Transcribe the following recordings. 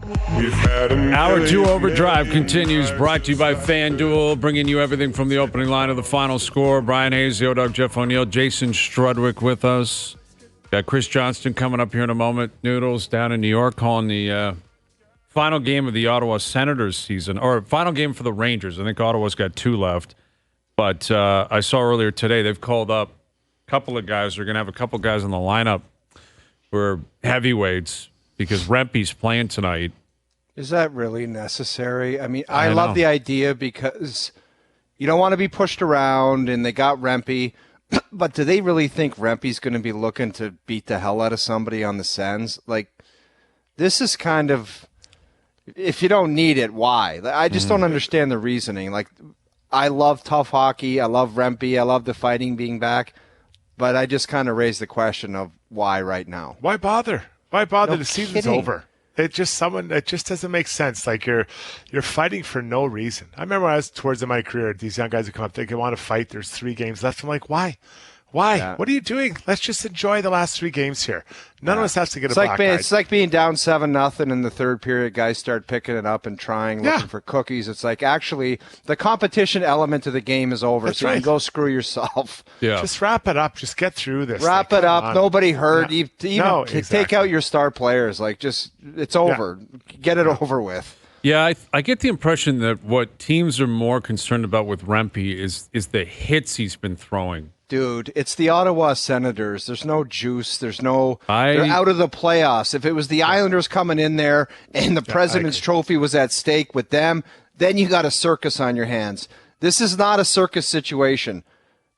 Hour 2 Overdrive continues, brought to you by FanDuel, bringing you everything from the opening line of the final score. Bryan Hayes, the O-Dog, Jeff O'Neill, Jason Strudwick with us. Got Chris Johnston coming up here in a moment. Noodles down in New York calling the final game of the Ottawa Senators season, or final game for the Rangers. I think Ottawa's got 2 left. But I saw earlier today they've called up a couple of guys. They're going to have a couple guys in the lineup who are heavyweights because Rempe's playing tonight. Is that really necessary? I mean, I love the idea because you don't want to be pushed around, and they got Rempe. But do they really think Rempe's going to be looking to beat the hell out of somebody on the Sens? Like, this is kind of, if you don't need it, why? I just don't understand the reasoning. Like, I love tough hockey. I love Rempe. I love the fighting being back. But I just kind of raise the question of why right now. Why bother? Why bother? No The season's kidding. over. It just doesn't make sense. Like you're fighting for no reason. I remember when I was towards the end of my career, these young guys would come up, they want to fight. There's 3 games left. I'm like, why? Why? Yeah. What are you doing? Let's just enjoy the last 3 games here. None of us has to get It's a like black being, eye. it's like being down 7-0 in the third period. Guys start picking it up and trying, looking for cookies. It's like, actually, the competition element of the game is over. That's so you right. can go screw yourself. Yeah. Just wrap it up. Just get through this. Wrap Like, it come up. on. Nobody hurt. Yeah. Even take exactly. out your star players. Like, just, it's over. Get it over with. Yeah, I get the impression that what teams are more concerned about with Rempe is the hits he's been throwing. Dude, it's the Ottawa Senators. There's no juice. There's no. They're out of the playoffs. If it was the Islanders coming in there and the President's Trophy was at stake with them, then you got a circus on your hands. This is not a circus situation.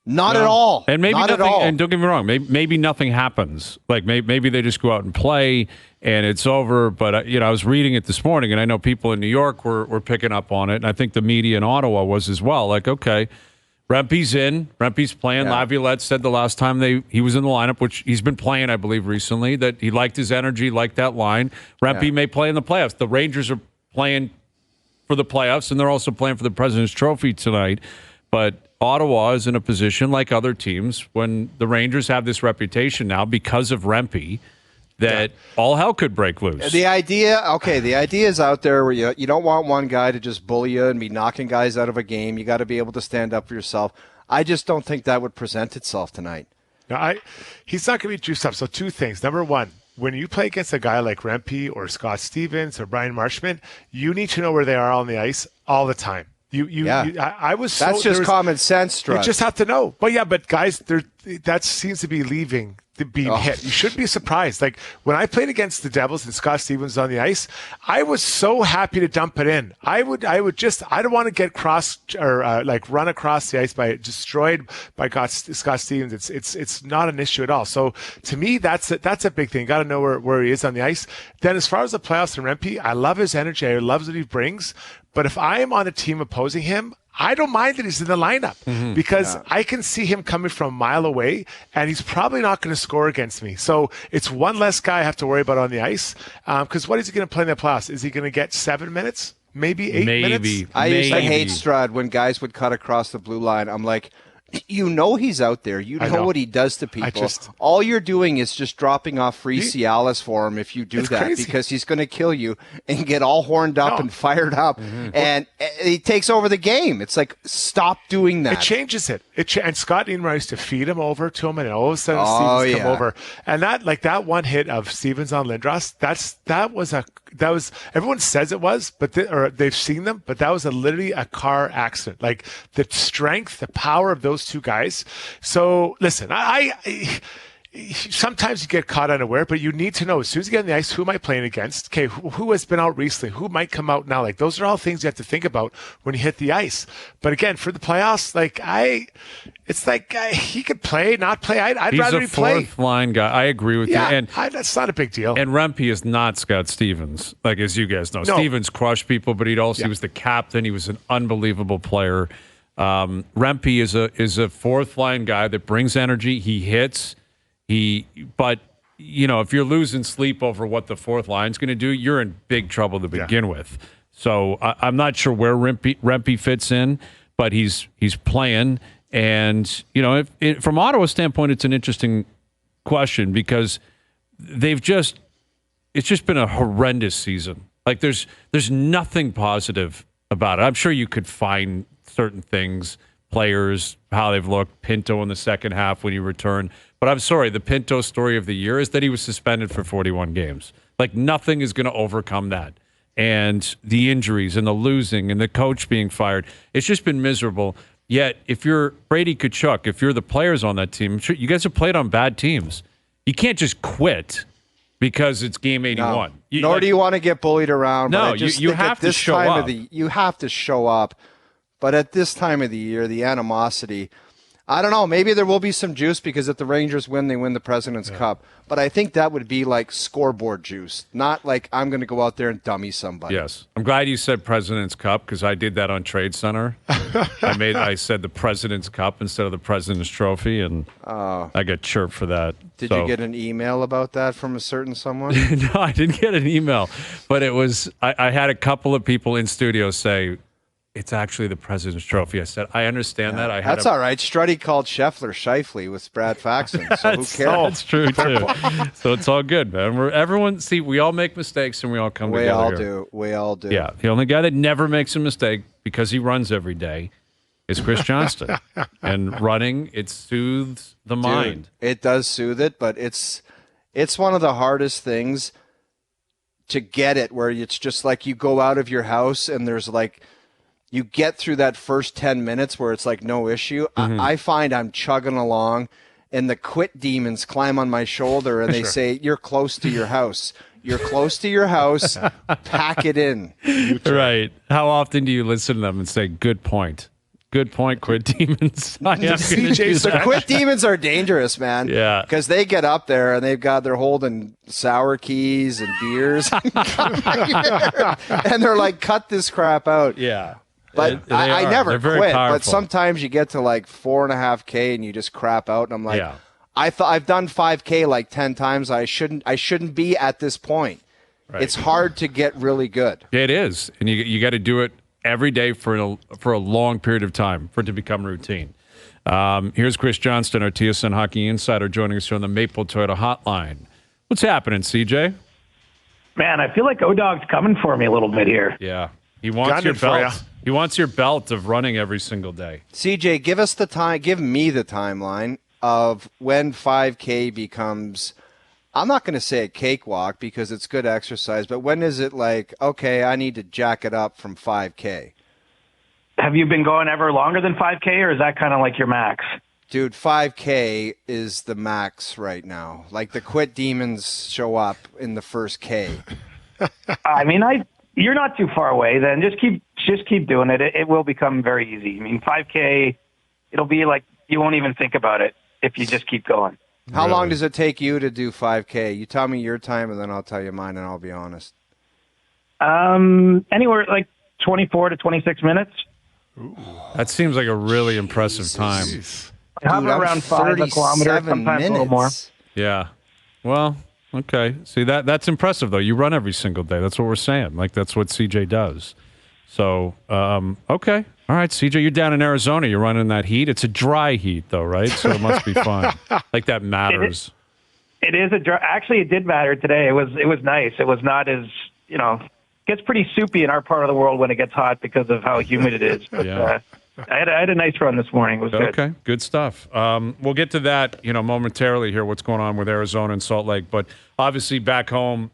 Not at all. And maybe not nothing, at all. and don't get me wrong, maybe nothing happens. Like maybe they just go out and play and it's over. But I was reading it this morning, and I know people in New York were picking up on it, and I think the media in Ottawa was as well. Like, okay, Rempe's in. Rempe's playing. Yeah. Laviolette said the last time he was in the lineup, which he's been playing, I believe, recently, that he liked his energy, liked that line. Rempe may play in the playoffs. The Rangers are playing for the playoffs, and they're also playing for the President's Trophy tonight. But Ottawa is in a position like other teams when the Rangers have this reputation now because of Rempe that all hell could break loose. The idea is out there where you don't want one guy to just bully you and be knocking guys out of a game. You got to be able to stand up for yourself. I just don't think that would present itself tonight. No, he's not going to be juiced up. So 2 things. Number 1, when you play against a guy like Rempe or Scott Stevens or Brian Marshman, you need to know where they are on the ice all the time. That's just common sense, Strud. You You just have to know. But guys, that seems to be being hit. You shouldn't be surprised. Like when I played against the Devils and Scott Stevens on the ice, I was so happy to dump it in. I don't want to get run across the ice destroyed by Scott Stevens. It's not an issue at all. So to me, that's a big thing. Got to know where he is on the ice. Then as far as the playoffs and Rempe, I love his energy. I love what he brings. But if I am on a team opposing him, I don't mind that he's in the lineup because I can see him coming from a mile away, and he's probably not going to score against me. So it's one less guy I have to worry about on the ice. Because what is he going to play in the playoffs? Is he going to get 7 minutes? Maybe 8 minutes? I used to hate Strud when guys would cut across the blue line. I'm like, he's out there. You know what he does to people. All you're doing is just dropping off free Cialis for him if you do that crazy. Because he's going to kill you and get all horned up and fired up. And he takes over the game. It's like, stop doing that. It changes it. And Scott Niedermayer used to feed him over to him, and all of a sudden Stevens come over. And that one hit of Stevens on Lindros, that was everyone says it was, or they've seen them, but that was literally a car accident. Like the strength, the power of those 2 guys. So listen, I sometimes you get caught unaware, but you need to know as soon as you get on the ice, who am I playing against? Okay, who has been out recently? Who might come out now? Like those are all things you have to think about when you hit the ice. But again, for the playoffs, he could play, not play. I'd rather he play. He's a 4th line guy. I agree with you. And that's not a big deal. And Rempe is not Scott Stevens, like as you guys know. No. Stevens crushed people, but he was the captain. He was an unbelievable player. Rempe is a 4th line guy that brings energy. He hits. But if you're losing sleep over what the 4th line's going to do, you're in big trouble to begin with. So I'm not sure where Rempe fits in, but he's playing. And from Ottawa's standpoint, it's an interesting question because it's just been a horrendous season Like there's nothing positive about it. I'm sure you could find certain things, players, how they've looked, Pinto in the second half when he returned. But I'm sorry, the Pinto story of the year is that he was suspended for 41 games. Like nothing is going to overcome that. And the injuries and the losing and the coach being fired. It's just been miserable. Yet, if you're Brady Tkachuk, if you're the players on that team, sure, you guys have played on bad teams. You can't just quit because it's game 81. No. Nor do you want to get bullied around. No, but I just you think have at this to show time up. Of you have to show up. But at this time of the year, the animosity, I don't know. Maybe there will be some juice because if the Rangers win, they win the President's Cup. But I think that would be like scoreboard juice, not like I'm going to go out there and dummy somebody. Yes. I'm glad you said President's Cup because I did that on Trade Center. I said the President's Cup instead of the President's Trophy, and I got chirped for that. Did you get an email about that from a certain someone? No, I didn't get an email. But it was I had a couple of people in studio say, it's actually the President's Trophy. I said, I understand that. That's all right. Struddy called Scheffler Shifley with Brad Faxon, so who cares? That's true, too. So it's all good, man. We all make mistakes and we all come together. We all do. Yeah. The only guy that never makes a mistake because he runs every day is Chris Johnston. And running, it soothes the mind. It does soothe it, but it's one of the hardest things to get it where it's just like you go out of your house and there's like, you get through that first 10 minutes where it's like no issue. Mm-hmm. I find I'm chugging along and the quit demons climb on my shoulder and they say, you're close to your house. You're close to your house. Pack it in. Right. How often do you listen to them and say, good point? Good point, quit demons. The quit demons are dangerous, man. Yeah. Because they get up there and they're holding sour keys and beers. And they're like, cut this crap out. Yeah. But I never quit. But sometimes you get to like 4.5K and you just crap out. And I'm like, I've done 5K like 10 times. I shouldn't be at this point. Right. It's hard to get really good. It is. And you got to do it every day for a long period of time for it to become routine. Here's Chris Johnston, our TSN Hockey Insider, joining us here on the Maple Toyota Hotline. What's happening, CJ? Man, I feel like O-Dog's coming for me a little bit here. Yeah. He wants your belt. He wants your belt of running every single day. CJ, give me the timeline of when 5K becomes, I'm not going to say a cakewalk because it's good exercise, but when is it like, okay, I need to jack it up from 5K? Have you been going ever longer than 5K, or is that kind of like your max? Dude, 5K is the max right now. Like the quit demons show up in the first K. I mean, you're not too far away. Then just keep doing it. It will become very easy. I mean, 5K, it'll be like you won't even think about it if you just keep going. How long does it take you to do 5K? You tell me your time, and then I'll tell you mine, and I'll be honest. Anywhere like 24 to 26 minutes. Ooh. That seems like a really impressive time. I hover around 5 a kilometer, sometimes a little more. Yeah. Well, okay. See, that's impressive, though. You run every single day. That's what we're saying. Like, that's what CJ does. So, okay. All right, CJ, you're down in Arizona. You're running that heat. It's a dry heat, though, right? So it must be fun. Like, that matters. It is a dry. Actually, it did matter today. It was nice. It was not as, it gets pretty soupy in our part of the world when it gets hot because of how humid it is. But, yeah. I had a nice run this morning. It was good. Okay, good stuff. We'll get to that, momentarily here, what's going on with Arizona and Salt Lake. But obviously back home,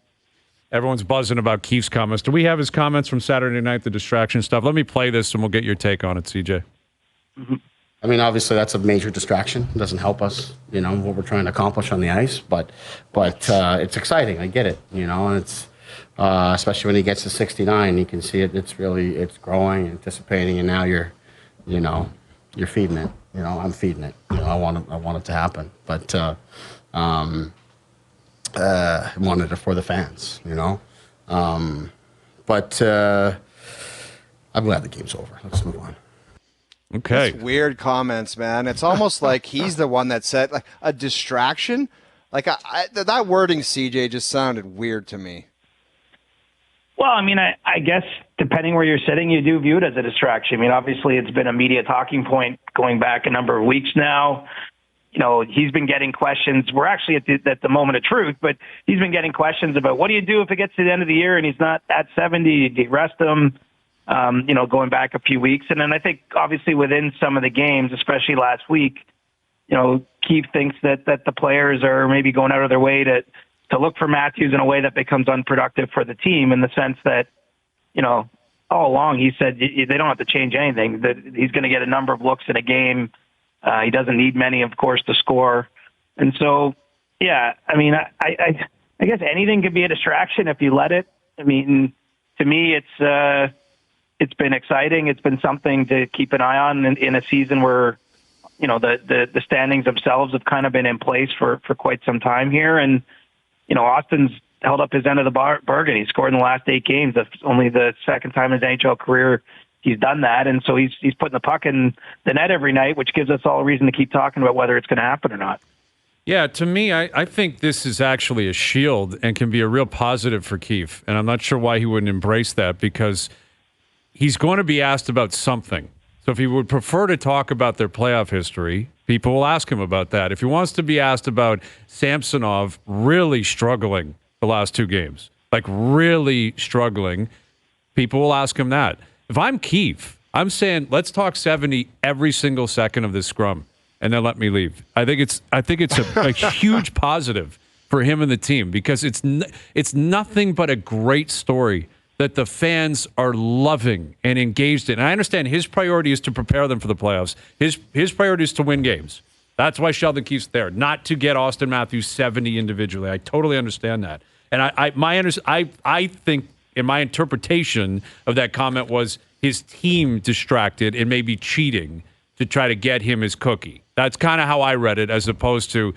everyone's buzzing about Keith's comments. Do we have his comments from Saturday night, the distraction stuff? Let me play this, and we'll get your take on it, CJ. Mm-hmm. I mean, obviously, that's a major distraction. It doesn't help us, what we're trying to accomplish on the ice. But it's exciting. I get it, and it's especially when he gets to 69, you can see it. It's growing, anticipating, and now you're feeding it. I'm feeding it. I want it to happen. But I wanted it for the fans. But I'm glad the game's over. Let's move on. Okay. That's weird comments, man. It's almost like he's the one that said like a distraction. Like that wording, CJ, just sounded weird to me. Well, I mean, I guess depending where you're sitting, you do view it as a distraction. I mean, obviously, it's been a media talking point going back a number of weeks now. he's been getting questions. We're actually at the moment of truth, but he's been getting questions about what do you do if it gets to the end of the year and he's not at 70? Do you rest him? Going back a few weeks. And then I think obviously within some of the games, especially last week, Keefe thinks that the players are maybe going out of their way to look for Matthews in a way that becomes unproductive for the team, in the sense that, all along he said they don't have to change anything, that he's going to get a number of looks in a game. He doesn't need many, of course, to score. And so, yeah, I mean, I guess anything could be a distraction if you let it. I mean, to me, it's been exciting. It's been something to keep an eye on in a season where, the standings themselves have kind of been in place for quite some time here. And, Auston's held up his end of the bargain. He scored in the last 8 games. That's only the second time in his NHL career he's done that. And so he's putting the puck in the net every night, which gives us all a reason to keep talking about whether it's going to happen or not. Yeah, to me, I think this is actually a shield and can be a real positive for Keefe. And I'm not sure why he wouldn't embrace that, because he's going to be asked about something. So if he would prefer to talk about their playoff history, people will ask him about that. If he wants to be asked about Samsonov really struggling the last 2 games, like really struggling, people will ask him that. If I'm Keefe, I'm saying let's talk 70 every single second of this scrum, and then let me leave. I think it's a huge positive for him and the team, because it's nothing but a great story that the fans are loving and engaged in. And I understand his priority is to prepare them for the playoffs. His priority is to win games. That's why Sheldon Keefe's there, not to get Auston Matthews 70 individually. I totally understand that. And I think, in my interpretation of that comment, was his team distracted and maybe cheating to try to get him his cookie. That's kind of how I read it, as opposed to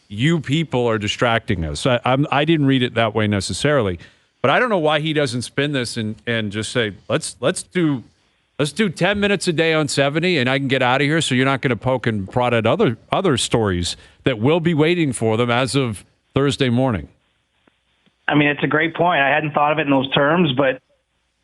you people are distracting us. I didn't read it that way necessarily. But I don't know why he doesn't spin this and just say, let's do 10 minutes a day on 70, and I can get out of here, so you're not going to poke and prod at other stories that will be waiting for them as of Thursday morning. I mean, it's a great point. I hadn't thought of it in those terms, but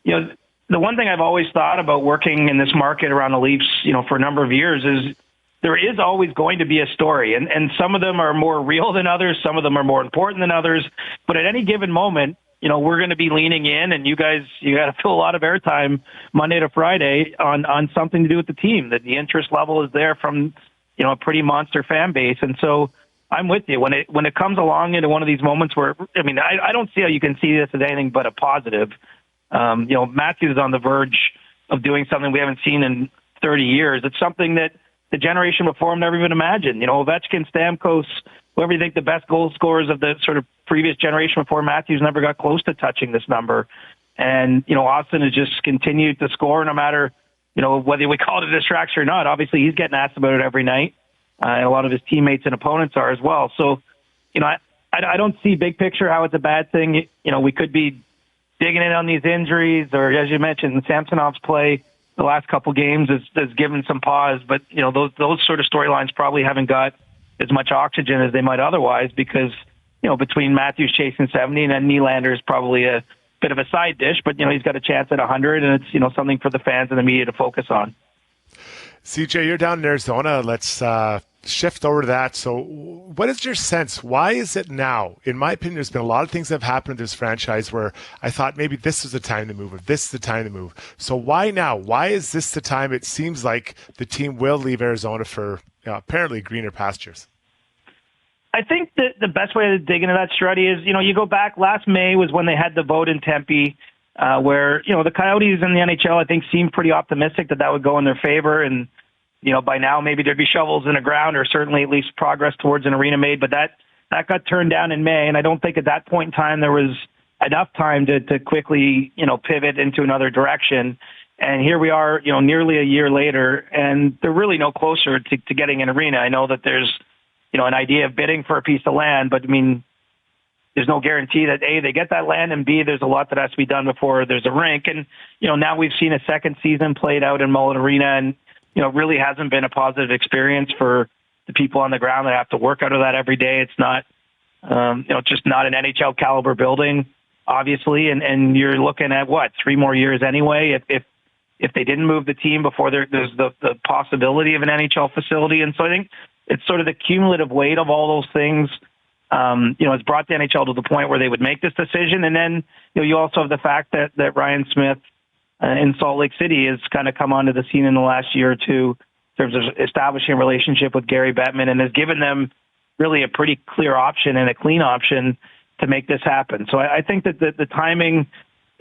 the one thing I've always thought about working in this market around the Leafs, for a number of years, is there is always going to be a story, and some of them are more real than others, some of them are more important than others. But at any given moment, we're going to be leaning in, and you got to fill a lot of airtime Monday to Friday on something to do with the team. That the interest level is there from, a pretty monster fan base. And so I'm with you when it comes along into one of these moments where, I don't see how you can see this as anything but a positive. Matthews is on the verge of doing something we haven't seen in 30 years. It's something that the generation before him never even imagined. Ovechkin, Stamkos, whoever you think the best goal scorers of the sort of previous generation before Matthews never got close to touching this number. And, Auston has just continued to score no matter, whether we call it a distraction or not. Obviously, he's getting asked about it every night. And a lot of his teammates and opponents are as well. So, I don't see big picture how it's a bad thing. We could be digging in on these injuries, or as you mentioned, Samsonov's play the last couple games has given some pause. But, those sort of storylines probably haven't got as much oxygen as they might otherwise, because, between Matthews chasing 70 and then Nylander is probably a bit of a side dish, but, he's got a chance at 100, and it's, something for the fans and the media to focus on. CJ, you're down in Arizona. Let's shift over to that. So what is your sense? Why is it now? In my opinion, there's been a lot of things that have happened in this franchise where I thought maybe this is the time to move, or this is the time to move. So why now? Why is this the time? It seems like the team will leave Arizona for apparently greener pastures. I think that the best way to dig into that, Struddy, is, you go back last May was when they had the vote in Tempe, where, the Coyotes in the NHL, I think, seemed pretty optimistic that would go in their favor. And, by now maybe there'd be shovels in the ground, or certainly at least progress towards an arena made. But that got turned down in May. And I don't think at that point in time there was enough time to quickly, pivot into another direction. And here we are, nearly a year later, and they're really no closer to getting an arena. I know that there's, an idea of bidding for a piece of land, but there's no guarantee that A, they get that land, and B, there's a lot that has to be done before there's a rink. And, now we've seen a second season played out in Mullet Arena, and, really hasn't been a positive experience for the people on the ground that have to work out of that every day. It's not, just not an NHL caliber building, obviously. And you're looking at 3 more years anyway, if they didn't move the team before there's the possibility of an NHL facility. And so I think it's sort of the cumulative weight of all those things. It's brought the NHL to the point where they would make this decision. And then, you also have the fact that Ryan Smith in Salt Lake City has kind of come onto the scene in the last year or two in terms of establishing a relationship with Gary Bettman, and has given them really a pretty clear option and a clean option to make this happen. So I think that the timing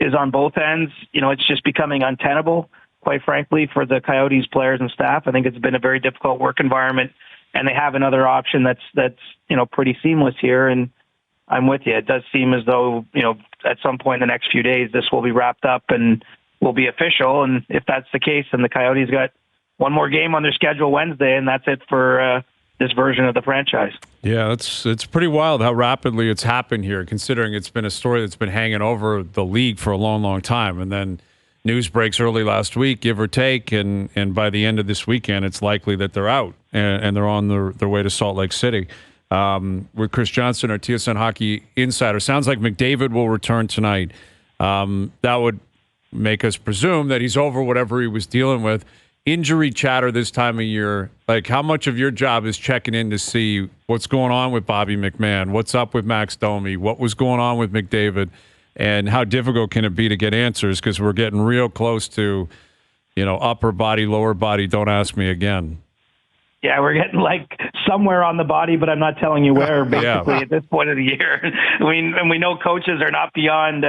is on both ends. It's just becoming untenable, quite frankly, for the Coyotes players and staff. I think it's been a very difficult work environment, and they have another option that's pretty seamless here. And I'm with you. It does seem as though, at some point in the next few days, this will be wrapped up and will be official. And if that's the case, then the Coyotes got one more game on their schedule Wednesday, and that's it for this version of the franchise. Yeah, it's pretty wild how rapidly it's happened here, considering it's been a story that's been hanging over the league for a long, long time. And then news breaks early last week, give or take, and by the end of this weekend, it's likely that they're out and they're on their way to Salt Lake City. With Chris Johnston, our TSN Hockey Insider. Sounds like McDavid will return tonight. That would make us presume that he's over whatever he was dealing with. Injury chatter this time of year, like how much of your job is checking in to see what's going on with Bobby McMahon, what's up with Max Domi, what was going on with McDavid, and how difficult can it be to get answers, because we're getting real close to, upper body, lower body, don't ask me again. Yeah, we're getting somewhere on the body, but I'm not telling you where, basically, at this point of the year. And we know coaches are not beyond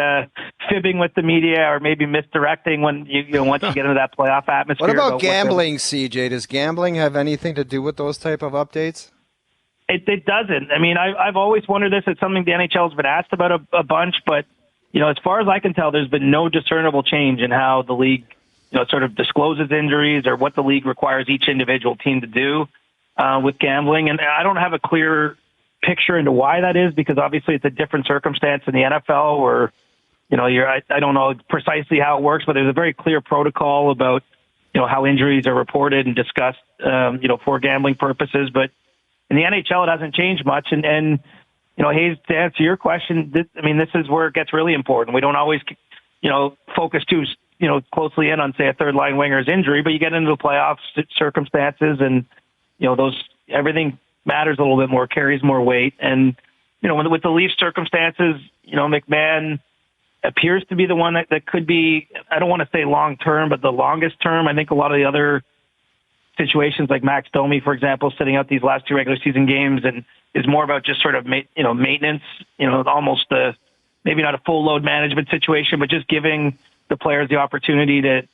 fibbing with the media or maybe misdirecting when once you get into that playoff atmosphere. What about gambling, CJ? Does gambling have anything to do with those type of updates? It doesn't. I mean, I've always wondered this. It's something the NHL has been asked about a bunch, but, as far as I can tell, there's been no discernible change in how the league sort of discloses injuries or what the league requires each individual team to do with gambling. And I don't have a clear picture into why that is, because obviously it's a different circumstance in the NFL where, I don't know precisely how it works, but there's a very clear protocol about, how injuries are reported and discussed, for gambling purposes. But in the NHL, it hasn't changed much. And Hayes, to answer your question, this is where it gets really important. We don't always, focus too closely in on, say, a third line winger's injury, but you get into the playoff circumstances and, everything matters a little bit more, carries more weight. And, with the Leafs circumstances, McMahon appears to be the one that could be, I don't want to say long-term, but the longest term. I think a lot of the other situations like Max Domi, for example, sitting out these last two regular season games and is more about just sort of, maintenance, almost maybe not a full load management situation, but just giving the players the opportunity to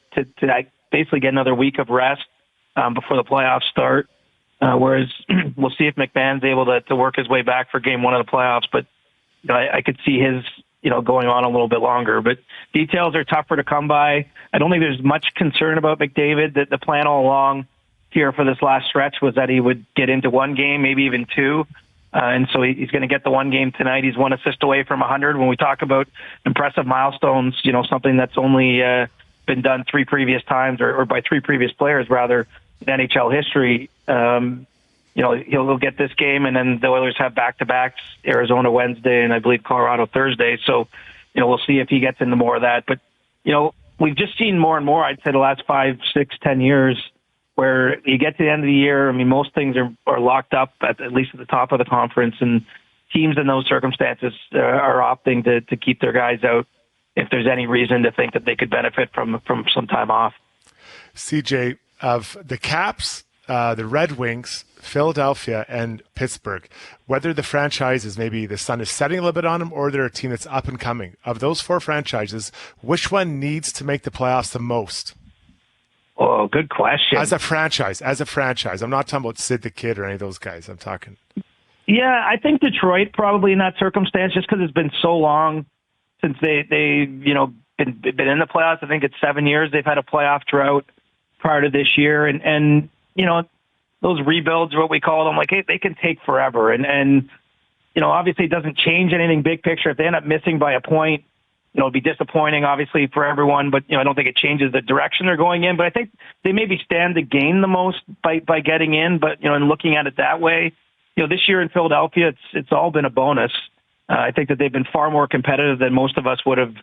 basically get another week of rest before the playoffs start. Whereas we'll see if McMahon's able to work his way back for game one of the playoffs. But I could see his going on a little bit longer. But details are tougher to come by. I don't think there's much concern about McDavid. That the plan all along here for this last stretch was that he would get into one game, maybe even two. And so he's going to get the one game tonight. He's one assist away from 100. When we talk about impressive milestones, something that's only been done three previous times or by three previous players, rather, in NHL history, he'll get this game, and then the Oilers have back-to-backs, Arizona Wednesday and I believe Colorado Thursday. So, we'll see if he gets into more of that. But, we've just seen more and more, I'd say the last 5, 6, 10 years, where you get to the end of the year, most things are locked up, at least at the top of the conference, and teams in those circumstances are opting to keep their guys out if there's any reason to think that they could benefit from some time off. CJ, of the Caps, the Red Wings, Philadelphia, and Pittsburgh, whether the franchises, maybe the sun is setting a little bit on them or they're a team that's up and coming, of those four franchises, which one needs to make the playoffs the most? Oh, good question. As a franchise. I'm not talking about Sid the Kid or any of those guys. I'm talking. Yeah, I think Detroit probably in that circumstance, just because it's been so long since they been in the playoffs. I think it's 7 years they've had a playoff drought prior to this year, and those rebuilds, what we call them, they can take forever, and obviously it doesn't change anything big picture. If they end up missing by a point, it'd be disappointing, obviously, for everyone, but, I don't think it changes the direction they're going in. But I think they maybe stand to gain the most by getting in. But, and looking at it that way, this year in Philadelphia, it's all been a bonus. I think that they've been far more competitive than most of us would have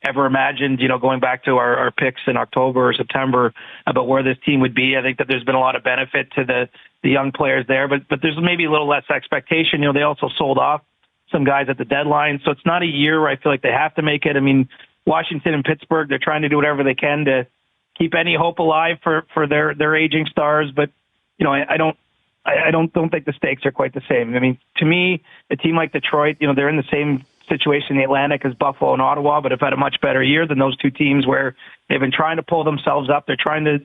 ever imagined, going back to our picks in October or September about where this team would be. I think that there's been a lot of benefit to the young players there, but there's maybe a little less expectation. They also sold off some guys at the deadline, so it's not a year where I feel like they have to make it. I mean, Washington and Pittsburgh, they're trying to do whatever they can to keep any hope alive for their aging stars, but I don't think the stakes are quite the same. I mean, to me, a team like Detroit, they're in the same situation in the Atlantic as Buffalo and Ottawa, but have had a much better year than those two teams where they've been trying to pull themselves up. They're trying to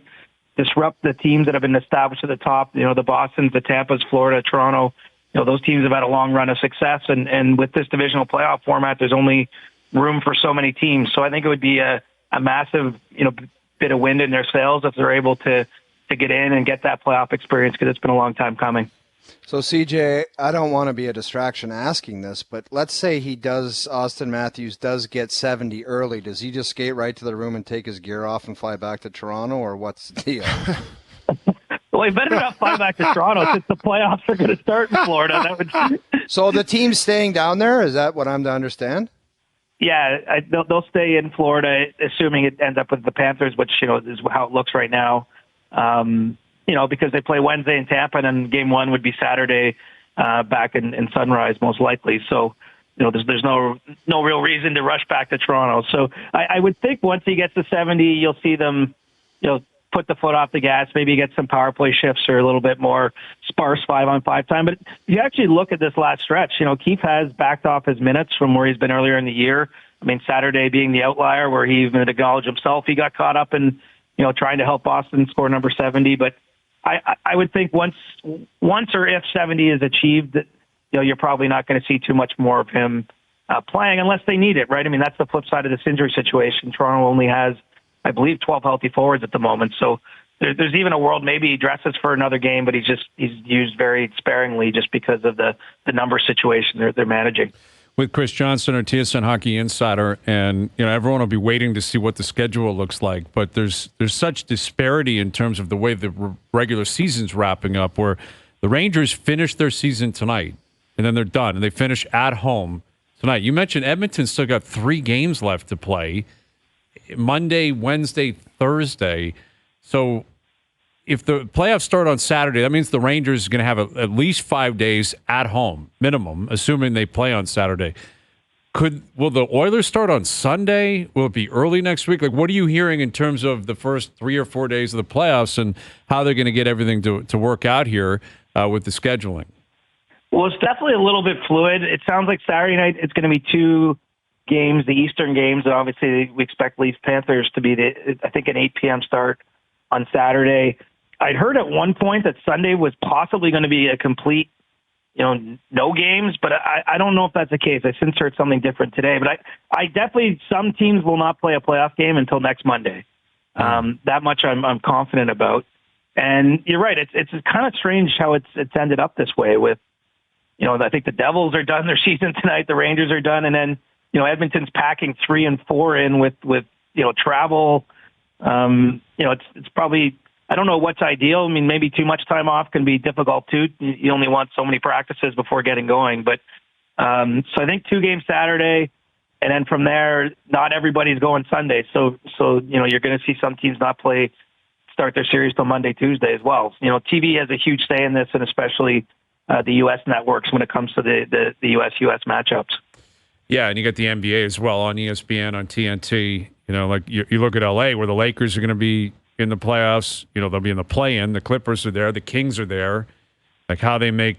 disrupt the teams that have been established at the top, the Bostons, the Tampas, Florida, Toronto. Those teams have had a long run of success, and with this divisional playoff format, there's only room for so many teams. So I think it would be a massive, bit of wind in their sails if they're able to get in and get that playoff experience, because it's been a long time coming. So, CJ, I don't want to be a distraction asking this, but let's say Auston Matthews does get 70 early. Does he just skate right to the room and take his gear off and fly back to Toronto, or what's the deal? Well, he better not fly back to Toronto since the playoffs are going to start in Florida. So the team's staying down there? Is that what I'm to understand? Yeah, they'll stay in Florida, assuming it ends up with the Panthers, which, is how it looks right now. Because they play Wednesday in Tampa, and then game one would be Saturday back in Sunrise, most likely. So, there's no real reason to rush back to Toronto. So I would think once he gets to 70, you'll see them, put the foot off the gas, maybe get some power play shifts or a little bit more sparse 5-on-5 time. But if you actually look at this last stretch, Keefe has backed off his minutes from where he's been earlier in the year. I mean, Saturday being the outlier where he even acknowledged himself, he got caught up in, trying to help Boston score number 70. But I would think once or if 70 is achieved, that you're probably not going to see too much more of him playing unless they need it, right? I mean, that's the flip side of this injury situation. Toronto only has, I believe, 12 healthy forwards at the moment. So there's even a world maybe he dresses for another game, but he's used very sparingly just because of the number situation they're managing. With Chris Johnston, our TSN Hockey Insider, and everyone will be waiting to see what the schedule looks like. But there's such disparity in terms of the way the regular season's wrapping up, where the Rangers finish their season tonight, and then they're done, and they finish at home tonight. You mentioned Edmonton's still got 3 games left to play, Monday, Wednesday, Thursday. So if the playoffs start on Saturday, that means the Rangers are going to have at least 5 days at home, minimum, assuming they play on Saturday. Will the Oilers start on Sunday? Will it be early next week? Like, what are you hearing in terms of the first 3 or 4 days of the playoffs and how they're going to get everything to work out here with the scheduling? Well, it's definitely a little bit fluid. It sounds like Saturday night it's going to be 2 games, the Eastern games, and obviously we expect Leafs Panthers to be I think an 8 p.m. start on Saturday. I'd heard at one point that Sunday was possibly going to be a complete, no games, but I don't know if that's the case. I since heard something different today, but I definitely, some teams will not play a playoff game until next Monday. That much I'm confident about. And you're right. It's kind of strange how it's ended up this way with, I think the Devils are done their season tonight. The Rangers are done. And then, Edmonton's packing 3 and 4 in with travel. It's probably, I don't know what's ideal. I mean, maybe too much time off can be difficult too. You only want so many practices before getting going. But so I think 2 games Saturday, and then from there, not everybody's going Sunday. So you're going to see some teams not start their series till Monday, Tuesday as well. TV has a huge say in this, and especially the U.S. networks when it comes to the U.S. matchups. Yeah, and you got the NBA as well on ESPN, on TNT. Like you look at LA, where the Lakers are going to be in the playoffs. They'll be in the play-in. The Clippers are there. The Kings are there. Like how they make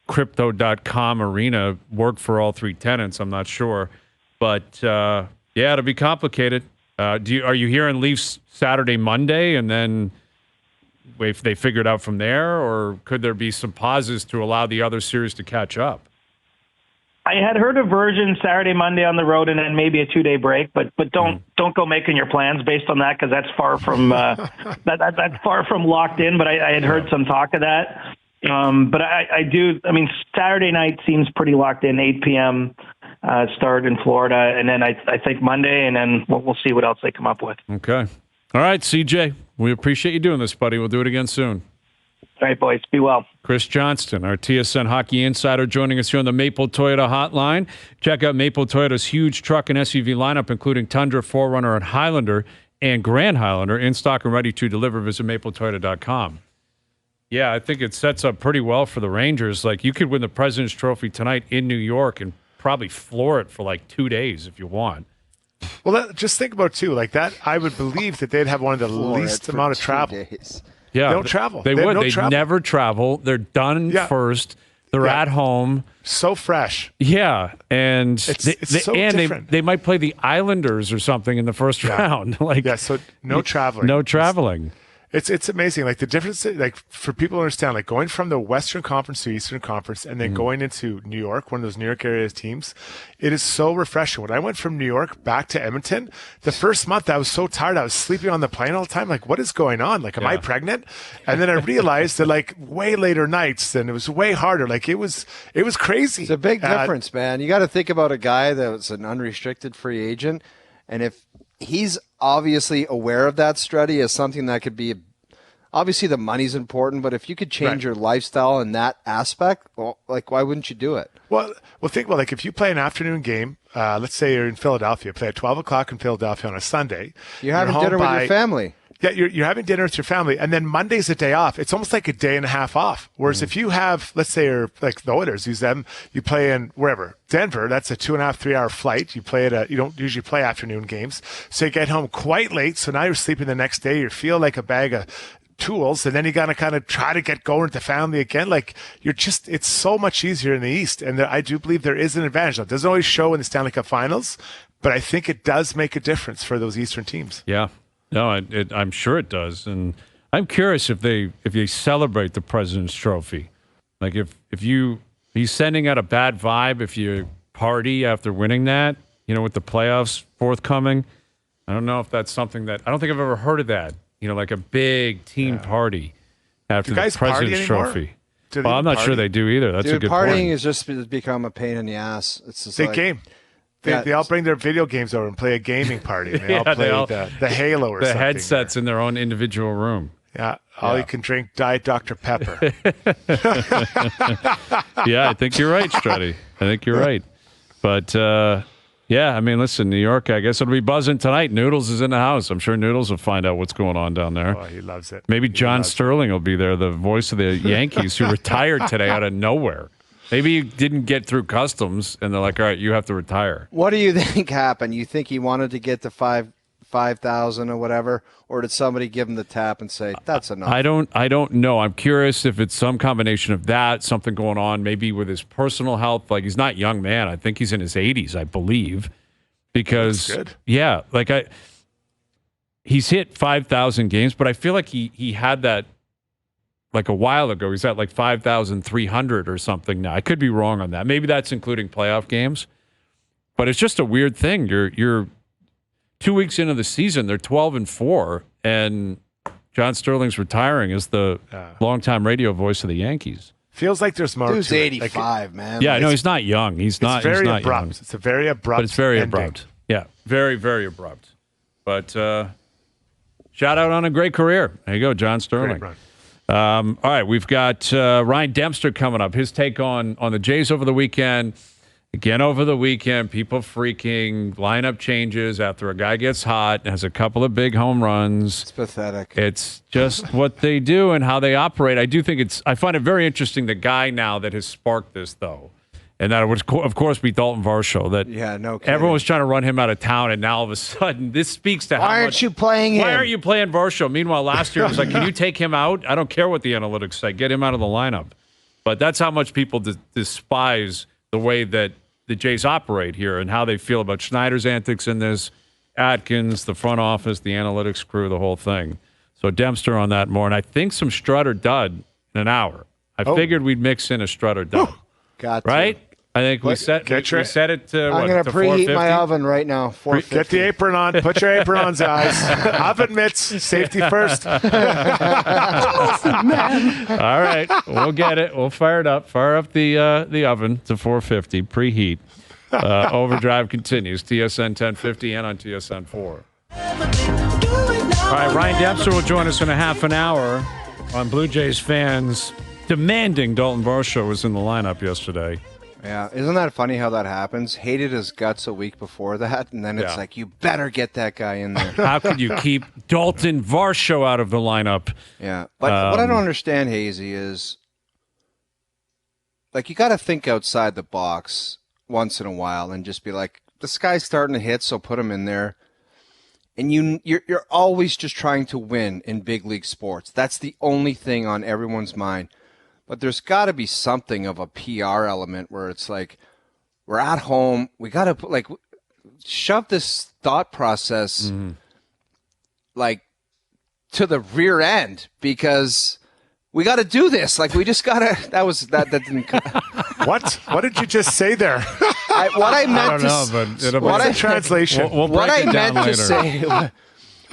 Crypto.com Arena work for all 3 tenants, I'm not sure. But, it'll be complicated. Are you hearing Leafs Saturday, Monday, and then if they figure it out from there? Or could there be some pauses to allow the other series to catch up? I had heard a version Saturday, Monday on the road, and then maybe a 2-day break. But don't go making your plans based on that, because that's far from that's far from locked in. But I had heard some talk of that. But I do. I mean, Saturday night seems pretty locked in. 8 p.m. Start in Florida, and then I think Monday, and then we'll see what else they come up with. Okay. All right, CJ. We appreciate you doing this, buddy. We'll do it again soon. All right, boys. Be well. Chris Johnston, our TSN Hockey Insider, joining us here on the Maple Toyota Hotline. Check out Maple Toyota's huge truck and SUV lineup, including Tundra, 4Runner, and Highlander, and Grand Highlander, in stock and ready to deliver. Visit mapletoyota.com. Yeah, I think it sets up pretty well for the Rangers. Like, you could win the President's Trophy tonight in New York and probably floor it for like 2 days if you want. Well, just think about, too, like that, I would believe that they'd have one of the least amount of travel. Yeah, they don't travel. They would. They never travel. They're done first. They're at home. So fresh. Yeah, and it's so different. They might play the Islanders or something in the first round. So no traveling. No traveling. It's amazing. Like the difference, like for people to understand, like going from the Western Conference to Eastern Conference and then going into New York, one of those New York area teams, it is so refreshing. When I went from New York back to Edmonton, the first month I was so tired. I was sleeping on the plane all the time. Like, what is going on? Like, am I pregnant? And then I realized that like way later nights and it was way harder. Like it was crazy. It's a big difference, man. You got to think about a guy that was an unrestricted free agent. And if he's obviously aware of that, Struddy, as something that could be, obviously the money's important, but if you could change your lifestyle in that aspect, well, like, why wouldn't you do it? Well, think about, like, if you play an afternoon game, let's say you're in Philadelphia, play at 12 o'clock in Philadelphia on a Sunday. You're having dinner with your family. Yeah, you're having dinner with your family, and then Monday's a day off. It's almost like a day and a half off. Whereas if you have, let's say, you're like the Oilers, use them, you play in wherever, Denver, that's a 2.5, 3 hour flight. You don't usually play afternoon games. So you get home quite late. So now you're sleeping the next day. You feel like a bag of tools, and then you got to kind of try to get going with the family again. Like it's so much easier in the East. And I do believe there is an advantage. It doesn't always show in the Stanley Cup Finals, but I think it does make a difference for those Eastern teams. Yeah. No, I'm sure it does, and I'm curious if they celebrate the President's Trophy, like if he's sending out a bad vibe if you party after winning that, with the playoffs forthcoming. I don't know if that's something that I don't think I've ever heard of that. Like a big team party after the President's Trophy. Well, I'm not sure they do either. That's a good point. Partying has just become a pain in the ass. It's just big game. They all bring their video games over and play a gaming party. And they all play the Halo or something. The headsets in their own individual room. Yeah, you can drink Diet Dr. Pepper. Yeah, I think you're right, Struddy. I think you're right. But, I mean, listen, New York, I guess it'll be buzzing tonight. Noodles is in the house. I'm sure Noodles will find out what's going on down there. Oh, he loves it. Maybe John Sterling will be there, the voice of the Yankees, who retired today out of nowhere. Maybe he didn't get through customs, and they're like, all right, you have to retire. What do you think happened? You think he wanted to get to 5,000 or whatever, or did somebody give him the tap and say, that's enough? I don't know. I'm curious if it's some combination of that, something going on maybe with his personal health. Like, he's not a young man. I think he's in his 80s, I believe. Because, he's hit 5,000 games, but I feel like he had that like a while ago. He's at like 5,300 or something now. I could be wrong on that. Maybe that's including playoff games. But it's just a weird thing. You're 2 weeks into the season, they're 12-4, and John Sterling's retiring as the longtime radio voice of the Yankees. Feels like there's more. Dude's to 85, man. Yeah, no, he's not young. He's not very abrupt. Young. It's a very abrupt. But it's very ending. abrupt. Yeah, very, very abrupt. But shout out on a great career. There you go, John Sterling. All right, we've got Ryan Dempster coming up. His take on the Jays over the weekend. Again, over the weekend, people freaking, lineup changes after a guy gets hot, has a couple of big home runs. It's pathetic. It's just what they do and how they operate. I find it very interesting, the guy now that has sparked this, though. And that would, of course, be Dalton Varsho. That no kidding. Everyone was trying to run him out of town, and now all of a sudden, this speaks to why aren't you playing him? Why aren't you playing Varsho? Meanwhile, last year it was like, can you take him out? I don't care what the analytics say. Get him out of the lineup. But that's how much people despise the way that the Jays operate here and how they feel about Schneider's antics in this, Atkins, the front office, the analytics crew, the whole thing. So Dempster on that more. And I think some Strutter Dud in an hour. I figured we'd mix in a Strutter Dud. Got right? I think we set it to I'm going to preheat my oven right now. 450. Get the apron on. Put your apron on, guys. Oven mitts. Safety first. Awesome, man. All right. We'll get it. We'll fire it up. Fire up the oven to 450. Preheat. Overdrive continues. TSN 1050 and on TSN 4. All right. Ryan Dempster will join us in a half an hour. on Blue Jays fans demanding Dalton Varsho was in the lineup yesterday. Yeah, isn't that funny how that happens? Hated his guts a week before that, and then it's like, you better get that guy in there. How could you keep Dalton Varsho out of the lineup? Yeah, but what I don't understand, Hazy, is like you got to think outside the box once in a while and just be like, this guy's starting to hit, so put him in there. And you're always just trying to win in big league sports. That's the only thing on everyone's mind. But there's got to be something of a PR element where it's like, we're at home. We got to like shove this thought process like to the rear end because we got to do this. Like we just got to. That didn't. What did you just say there? What I meant but translation. We'll break it down later.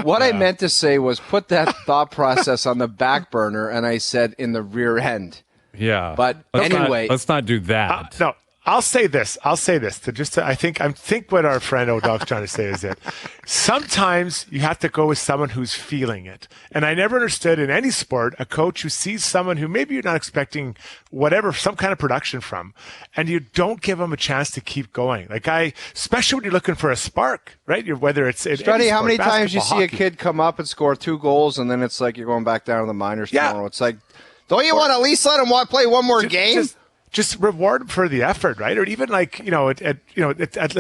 What I meant to say was put that thought process on the back burner, and I said in the rear end. Yeah. But anyway. Let's not do that. No, I'll say this. I think what our friend O-Dog's trying to say is that sometimes you have to go with someone who's feeling it. And I never understood in any sport a coach who sees someone who maybe you're not expecting some kind of production from, and you don't give them a chance to keep going. Especially when you're looking for a spark, right? Whether it's Struddy, how many times you see a kid come up and score 2 goals, and then it's like you're going back down to the minors tomorrow. It's like, don't you want to at least let him play one more game? Just reward them for the effort, right? Or even let's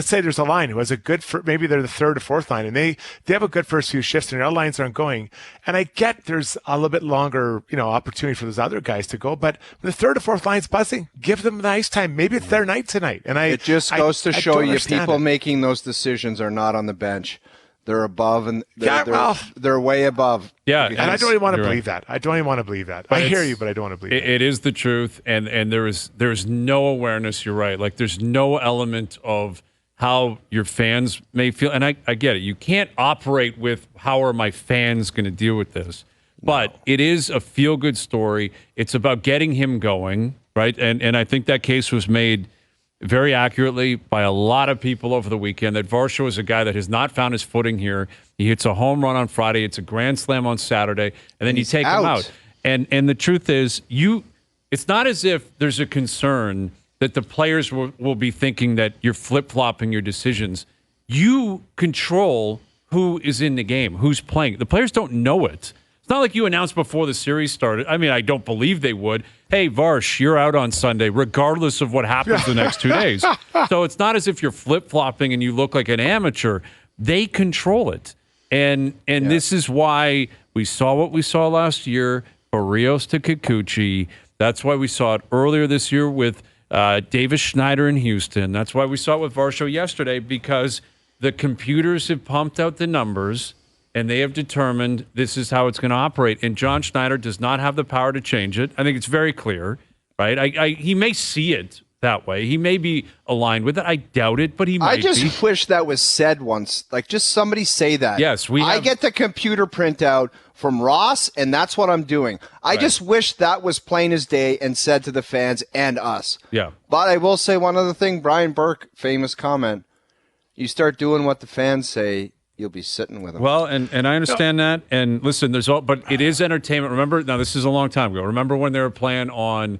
say there's a line who has a good, maybe they're the third or fourth line, and they have a good first few shifts, and their other lines aren't going. And I get there's a little bit longer, opportunity for those other guys to go, but when the third or fourth line's buzzing, give them the ice time. Maybe it's their night tonight. And it just goes to show you, people making those decisions are not on the bench. They're above, and they're way above. Yeah, and I don't even want to believe that. I don't even want to believe that. I hear you, but I don't want to believe it. It is the truth, and there is no awareness. You're right. Like there's no element of how your fans may feel, and I get it. You can't operate with how are my fans going to deal with this, but it is a feel good story. It's about getting him going, right? And I think that case was made very accurately by a lot of people over the weekend that Varsho is a guy that has not found his footing here. He hits a home run on Friday. It's a grand slam on Saturday, and then you take him out. And the truth is, it's not as if there's a concern that the players will be thinking that you're flip-flopping your decisions. You control who is in the game, who's playing. The players don't know it. It's not like you announced before the series started. I mean, I don't believe they would. Hey, Varsh, you're out on Sunday, regardless of what happens the next 2 days. So it's not as if you're flip-flopping and you look like an amateur. They control it. And this is why we saw what we saw last year, Barrios to Kikuchi. That's why we saw it earlier this year with Davis Schneider in Houston. That's why we saw it with Varsho yesterday, because the computers have pumped out the numbers, and they have determined this is how it's going to operate. And John Schneider does not have the power to change it. I think it's very clear, right? He may see it that way. He may be aligned with it. I doubt it, but he might be. I just wish that was said once. Like, just somebody say that. Yes, I get the computer printout from Ross, and that's what I'm doing. I just wish that was plain as day and said to the fans and us. Yeah. But I will say one other thing. Brian Burke, famous comment. You start doing what the fans say, you'll be sitting with them. Well, and I understand that. And listen, but it is entertainment. Remember, now this is a long time ago. Remember when they were playing on,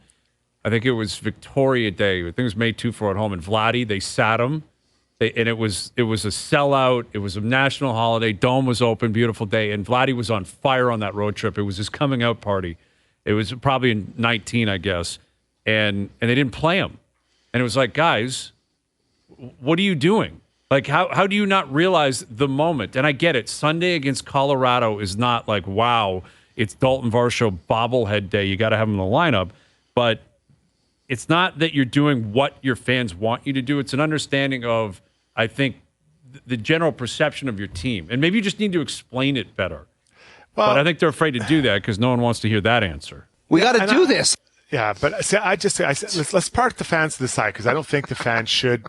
I think it was Victoria Day. I think it was May 2-4 at home in Vladdy. They sat him. And it was a sellout. It was a national holiday. Dome was open. Beautiful day. And Vladdy was on fire on that road trip. It was his coming out party. It was probably in 19, I guess. And they didn't play him. And it was like, guys, what are you doing? Like, how do you not realize the moment? And I get it. Sunday against Colorado is not like, wow, it's Dalton Varsho bobblehead day. You got to have him in the lineup. But it's not that you're doing what your fans want you to do. It's an understanding of, I think, the general perception of your team. And maybe you just need to explain it better. Well, but I think they're afraid to do that because no one wants to hear that answer. We got to do this. Yeah, but see, I said, let's park the fans to the side because I don't think the fans should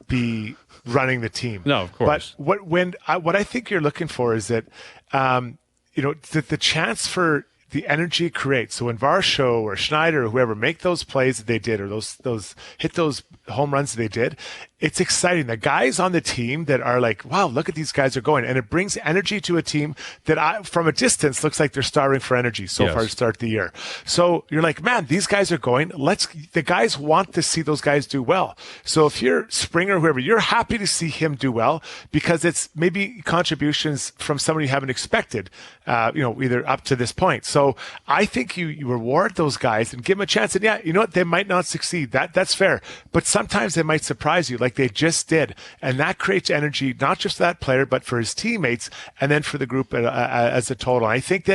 be running the team. No, of course. But what I think you're looking for is that, the chance for the energy it creates. So when Varsho or Schneider or whoever make those plays that they did, or those hit those home runs that they did, it's exciting. The guys on the team that are like, wow, look at these guys are going. And it brings energy to a team that from a distance looks like they're starving for energy so far to start the year. So you're like, man, these guys are going. The guys want to see those guys do well. So if you're Springer, whoever, you're happy to see him do well because it's maybe contributions from somebody you haven't expected, either up to this point. So I think you reward those guys and give them a chance. And yeah, you know what? They might not succeed. That's fair. But sometimes they might surprise you like they just did. And that creates energy, not just for that player, but for his teammates and then for the group as a total. And I think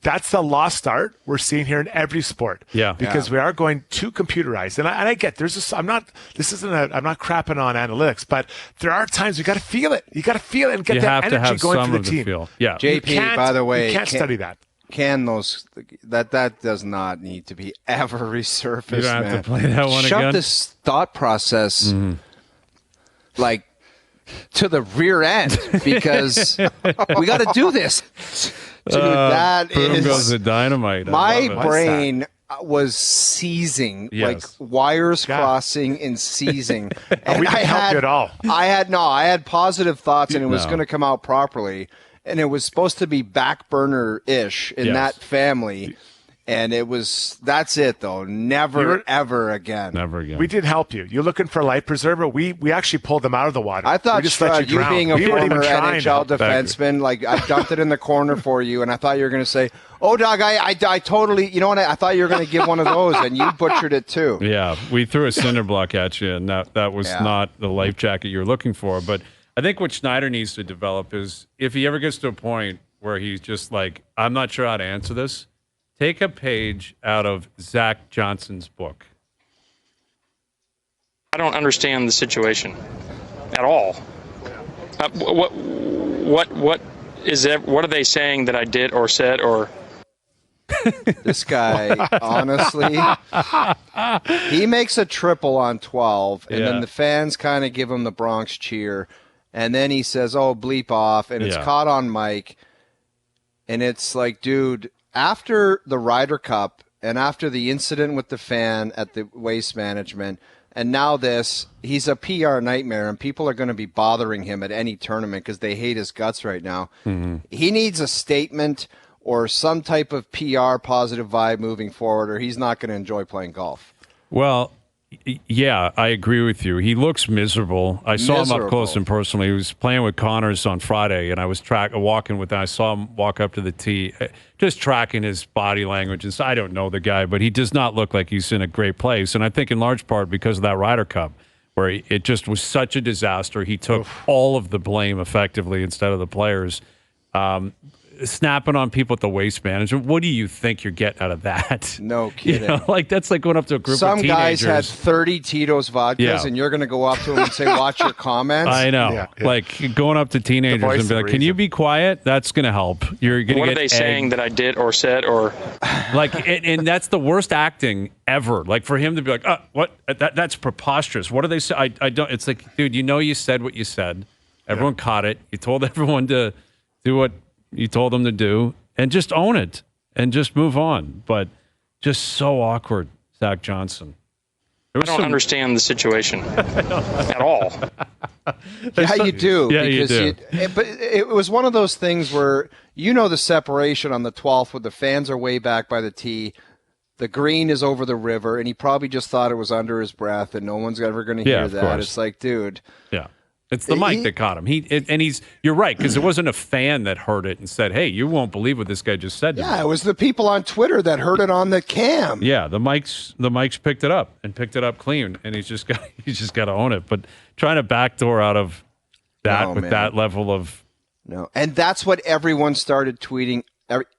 that's the lost art we're seeing here in every sport. Yeah. Because we are going too computerized. And I get I'm not crapping on analytics, but there are times you got to feel it. You got to feel it and get that energy going for the team. Yeah. JP, by the way, you can't study that. That does not need to be ever resurfaced. You don't have to play that one Shut again. this thought process like to the rear end because we got to do this. Dude, that Boom goes the dynamite. My brain was seizing, like wires crossing and seizing. And we didn't help you at all. I had positive thoughts, and it was going to come out properly. And it was supposed to be back burner-ish in that family. And that's it, though. Never, ever again. Never again. We did help you. You're looking for a life preserver. We actually pulled them out of the water. I thought you being a former NHL defenseman, like I dumped it in the corner for you, and I thought you were going to say, oh, Doug, I totally, you know what, I thought you were going to give one of those, and you butchered it too. Yeah, we threw a cinder block at you, and that was not the life jacket you were looking for. But I think what Schneider needs to develop is if he ever gets to a point where he's just like, I'm not sure how to answer this, take a page out of Zach Johnson's book. I don't understand the situation at all. What is it? What are they saying that I did or said or? This guy, honestly, he makes a triple on 12, and then the fans kind of give him the Bronx cheer, and then he says, "Oh, bleep off," and it's caught on mic, and it's like, dude. After the Ryder Cup and after the incident with the fan at the Waste Management, and now this, he's a PR nightmare, and people are going to be bothering him at any tournament because they hate his guts right now. Mm-hmm. He needs a statement or some type of PR positive vibe moving forward, or he's not going to enjoy playing golf. Well, yeah, I agree with you. He looks miserable. I saw him up close and personal. He was playing with Connors on Friday, and I was walking with him. I saw him walk up to the tee, just tracking his body language. And so I don't know the guy, but he does not look like he's in a great place. And I think in large part because of that Ryder Cup, where it just was such a disaster. He took all of the blame effectively instead of the players. Snapping on people at the Waste Management. What do you think you're getting out of that? No kidding. That's like going up to a group Some of teenagers. Some guys had 30 Tito's vodkas, and you're going to go up to them and say, watch your comments? I know. Yeah. Like going up to teenagers and be like, can you be quiet? That's going to help. You're going to get What are they saying that I did or said or? Like, and that's the worst acting ever. Like for him to be like, what? That's preposterous. What do they say? I don't. It's like, dude, you said what you said. Everyone caught it. You told everyone to do what you told them to do, and just own it and just move on. But just so awkward, Zach Johnson. I don't understand the situation at all. Yeah, you do. Yeah, you do. But it was one of those things where the separation on the 12th where the fans are way back by the tee. The green is over the river, and he probably just thought it was under his breath, and no one's ever going to hear that. Course. It's like, dude. Yeah. It's the mic that caught him. You're right, because it wasn't a fan that heard it and said, hey, you won't believe what this guy just said to me. Yeah, it was the people on Twitter that heard it on the cam. Yeah, the mics picked it up and picked it up clean, and he's just got to own it. But trying to backdoor out of that with that level of and that's what everyone started tweeting.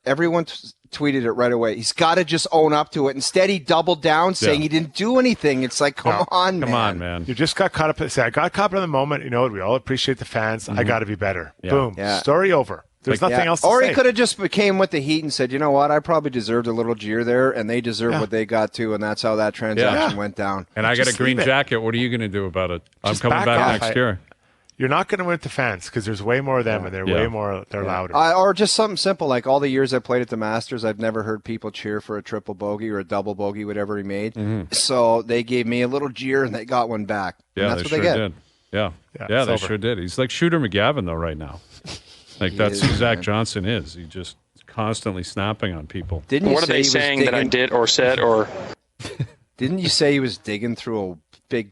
Everyone tweeted it right away. He's got to just own up to it. Instead, he doubled down saying he didn't do anything. It's like, come on, man. You just got caught up. I got caught up in the moment. You know what? We all appreciate the fans. I got to be better. Yeah. Boom. Yeah. Story over. There's nothing else to or say. He could have just came with the heat and said, you know what? I probably deserved a little jeer there, and they deserve what they got too, and that's how that transaction went down. And I got a green jacket. What are you going to do about it? I'm coming back next year. You're not going to win with the fans because there's way more of them and they're way more, they're louder. Or just something simple, like all the years I played at the Masters, I've never heard people cheer for a triple bogey or a double bogey, whatever he made. Mm-hmm. So they gave me a little jeer and they got one back. Yeah, and that's what they get. Did. Yeah, they over. sure did. He's like Shooter McGavin, though, right now. Like, that's who Zach Johnson is. He just constantly snapping on people. What are they saying that I did or said or... Didn't you say he was digging through a big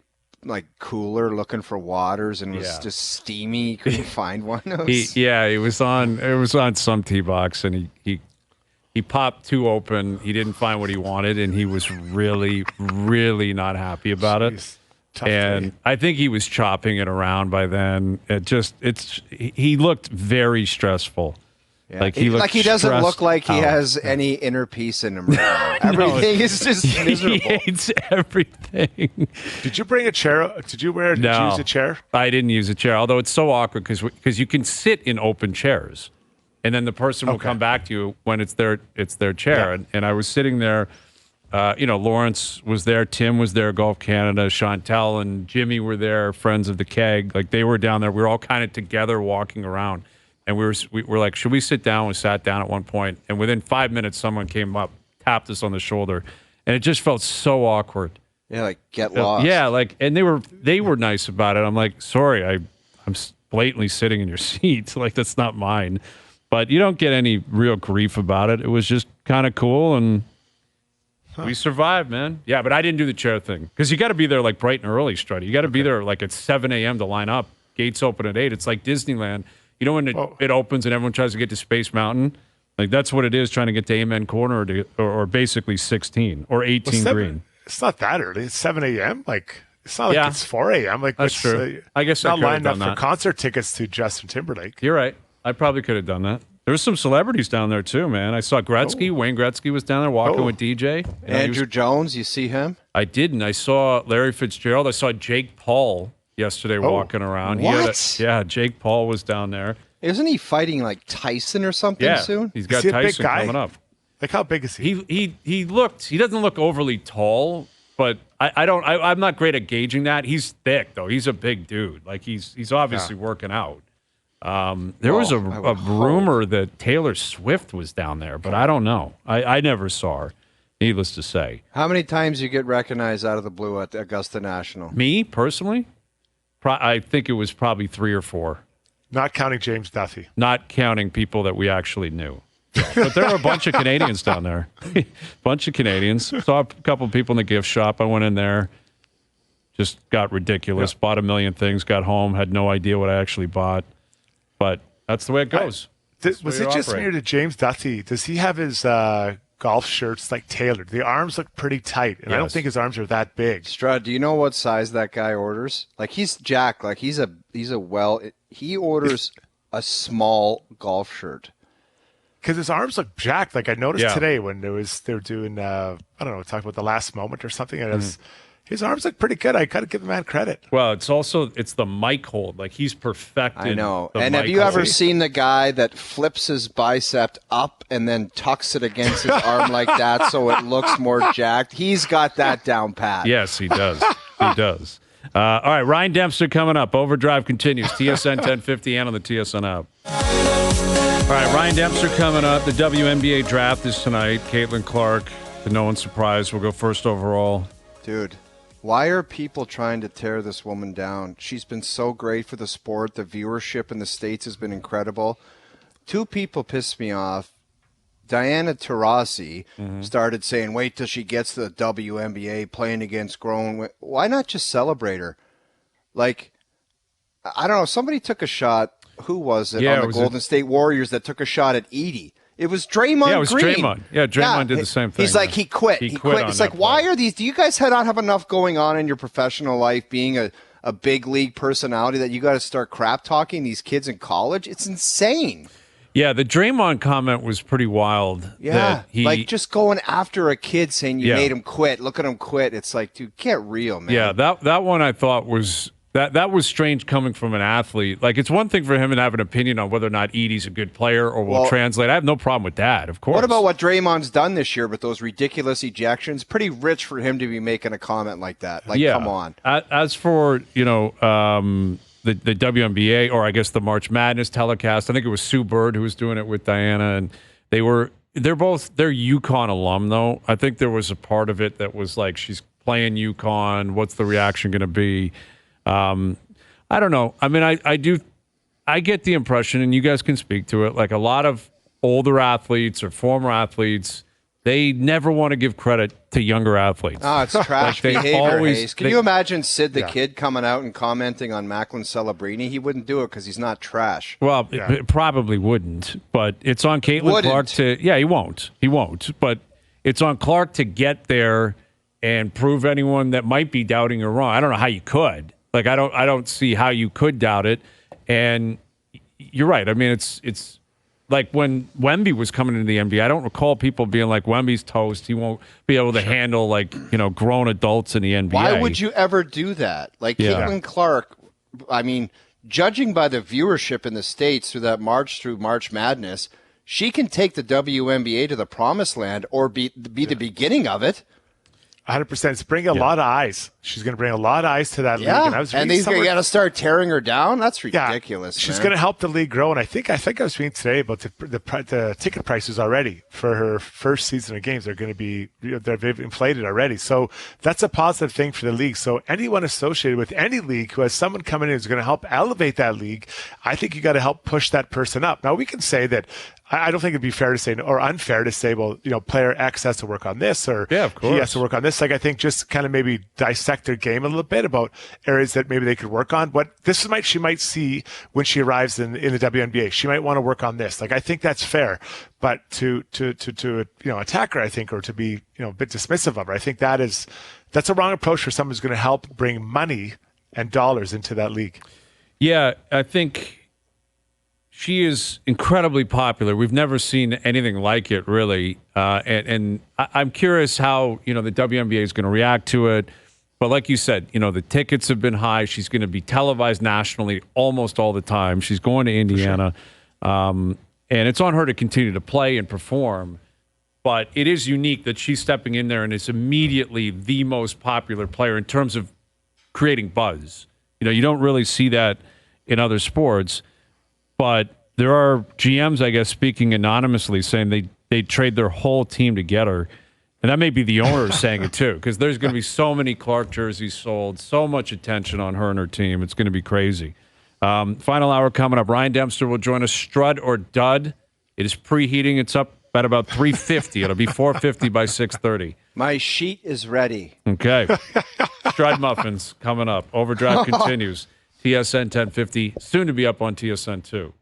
cooler looking for waters and was just steamy? He couldn't find one. He was on some tee box and he popped two open. He didn't find what he wanted and he was really, really not happy about it. And I think he was chopping it around by then. He looked very stressful. Yeah. Like he doesn't stressed look like he out. has any inner peace in him right now. Everything is just miserable. He hates everything. Did you bring a chair? Did you use a chair? I didn't use a chair, although it's so awkward because you can sit in open chairs, and then the person will come back to you when it's their chair. Yeah. And I was sitting there. Lawrence was there, Tim was there, Golf Canada, Chantel and Jimmy were there, friends of the keg. Like they were down there. We were all kind of together walking around. And we were like, should we sit down? We sat down at one point, and within 5 minutes, someone came up, tapped us on the shoulder, and it just felt so awkward. Yeah, like get lost. Yeah, and they were nice about it. I'm like, sorry, I'm blatantly sitting in your seat. Like that's not mine. But you don't get any real grief about it. It was just kind of cool, and we survived, man. Yeah, but I didn't do the chair thing because you got to be there like bright and early, Struddy. You got to be there like at 7 a.m. to line up. Gates open at 8. It's like Disneyland. You know when it opens and everyone tries to get to Space Mountain? Like, that's what it is, trying to get to Amen Corner or basically 16 or 18 green. It's not that early. It's 7 a.m. Like, it's not like it's 4 a.m. Like, that's true. I guess not I lined up for concert tickets to Justin Timberlake. You're right. I probably could have done that. There was some celebrities down there, too, man. I saw Gretzky. Wayne Gretzky was down there walking with DJ. Andrew Jones, you see him? I didn't. I saw Larry Fitzgerald. I saw Jake Paul yesterday walking around. What? Jake Paul was down there. Isn't he fighting like Tyson or something soon? He's got Tyson coming up. Like, how big is he? He doesn't look overly tall, but I'm not great at gauging that. He's thick though. He's a big dude. Like he's obviously working out. There was a rumor that Taylor Swift was down there, but I don't know. I never saw her. Needless to say. How many times you get recognized out of the blue at Augusta National? Me personally, I think it was probably 3 or 4. Not counting James Duthie. Not counting people that we actually knew. But there were a bunch of Canadians down there. Bunch of Canadians. Saw a couple of people in the gift shop. I went in there. Just got ridiculous. Bought a million things. Got home. Had no idea what I actually bought. But that's the way it goes. Was it just me or did James Duthie, does he have his golf shirts like tailored? The arms look pretty tight. And I don't think his arms are that big. Strud, do you know what size that guy orders? Like he's Jack. Like he orders a small golf shirt. Because his arms look jacked. Like I noticed today when they were doing, I don't know, talking about the last moment or something. And his arms look pretty good. I got to give the man credit. Well, it's the mic hold. Like he's perfected. I know. And have you ever seen the guy that flips his bicep up and then tucks it against his arm like that so it looks more jacked? He's got that down pat. Yes, he does. He does. All right, Ryan Dempster coming up. Overdrive continues. TSN 1050 and on the TSN app. All right, Ryan Dempster coming up. The WNBA draft is tonight. Caitlin Clark, to no one's surprise, will go first overall. Dude, why are people trying to tear this woman down? She's been so great for the sport. The viewership in the States has been incredible. 2 people pissed me off. Diana Taurasi started saying, wait till she gets to the WNBA playing against grown. Why not just celebrate her? Like, I don't know. Somebody took a shot. Who was it on the Golden State Warriors that took a shot at Edie? It was Draymond Green. Yeah, it was Draymond. Yeah, Draymond did the same thing. He's like, he quit. He quit. It's like, why are these? Do you guys not have enough going on in your professional life being a big league personality that you got to start crap talking these kids in college? It's insane. Yeah, the Draymond comment was pretty wild. Yeah, like just going after a kid saying you made him quit. Look at him quit. It's like, dude, get real, man. Yeah, that one I thought was that was strange coming from an athlete. Like, it's one thing for him to have an opinion on whether or not Edie's a good player or will translate. I have no problem with that, of course. What about what Draymond's done this year with those ridiculous ejections? Pretty rich for him to be making a comment like that. Like, come on. As for, the WNBA, or I guess the March Madness telecast, I think it was Sue Bird who was doing it with Diana, and they're UConn alum, though. I think there was a part of it that was like, she's playing UConn. What's the reaction going to be? I I don't know. I mean, I get the impression, and you guys can speak to it, like a lot of older athletes or former athletes, they never want to give credit to younger athletes. Oh, it's trash behavior, Hayes. Can you imagine Sid the Kid coming out and commenting on Macklin Celebrini? He wouldn't do it because he's not trash. Well, it probably wouldn't, but it's on Caitlin Clark to... Yeah, he won't. He won't. But it's on Clark to get there and prove anyone that might be doubting her wrong. I don't know how you could. Like, I don't see how you could doubt it. And you're right. I mean, it's like when Wemby was coming into the NBA, I don't recall people being like, Wemby's toast. He won't be able to handle, like, grown adults in the NBA. Why would you ever do that? Like, Caitlin Clark, I mean, judging by the viewership in the States through March Madness, she can take the WNBA to the promised land or be the beginning of it. 100%. It's bringing a lot of eyes. She's going to bring a lot of eyes to that league. And they're going to start tearing her down? That's ridiculous. She's going to help the league grow. And I think I was reading today about the ticket prices already for her first season of games. They're going to be they've inflated already. So that's a positive thing for the league. So anyone associated with any league who has someone coming in who's going to help elevate that league, I think you got to help push that person up. Now we can say that. I don't think it'd be fair to say or unfair to say, well, player X has to work on this or he has to work on this. Like, I think just kind of maybe dissect their game a little bit about areas that maybe they could work on. What she might see when she arrives in the WNBA. She might want to work on this. Like, I think that's fair. But to attack her, I think, or to be a bit dismissive of her, I think that's a wrong approach for someone who's going to help bring money and dollars into that league. Yeah, I think. She is incredibly popular. We've never seen anything like it, really. And I'm curious how, the WNBA is going to react to it. But like you said, the tickets have been high. She's going to be televised nationally almost all the time. She's going to Indiana. And it's on her to continue to play and perform. But it is unique that she's stepping in there and is immediately the most popular player in terms of creating buzz. You don't really see that in other sports. But there are GMs, I guess, speaking anonymously, saying they trade their whole team to get her. And that may be the owners saying it, too, because there's going to be so many Clark jerseys sold, so much attention on her and her team. It's going to be crazy. Final hour coming up. Ryan Dempster will join us. Strud or dud. It is preheating. It's up at about 3:50. It'll be 4:50 by 6:30. My sheet is ready. Okay. Strud muffins coming up. Overdrive continues. TSN 1050, soon to be up on TSN 2.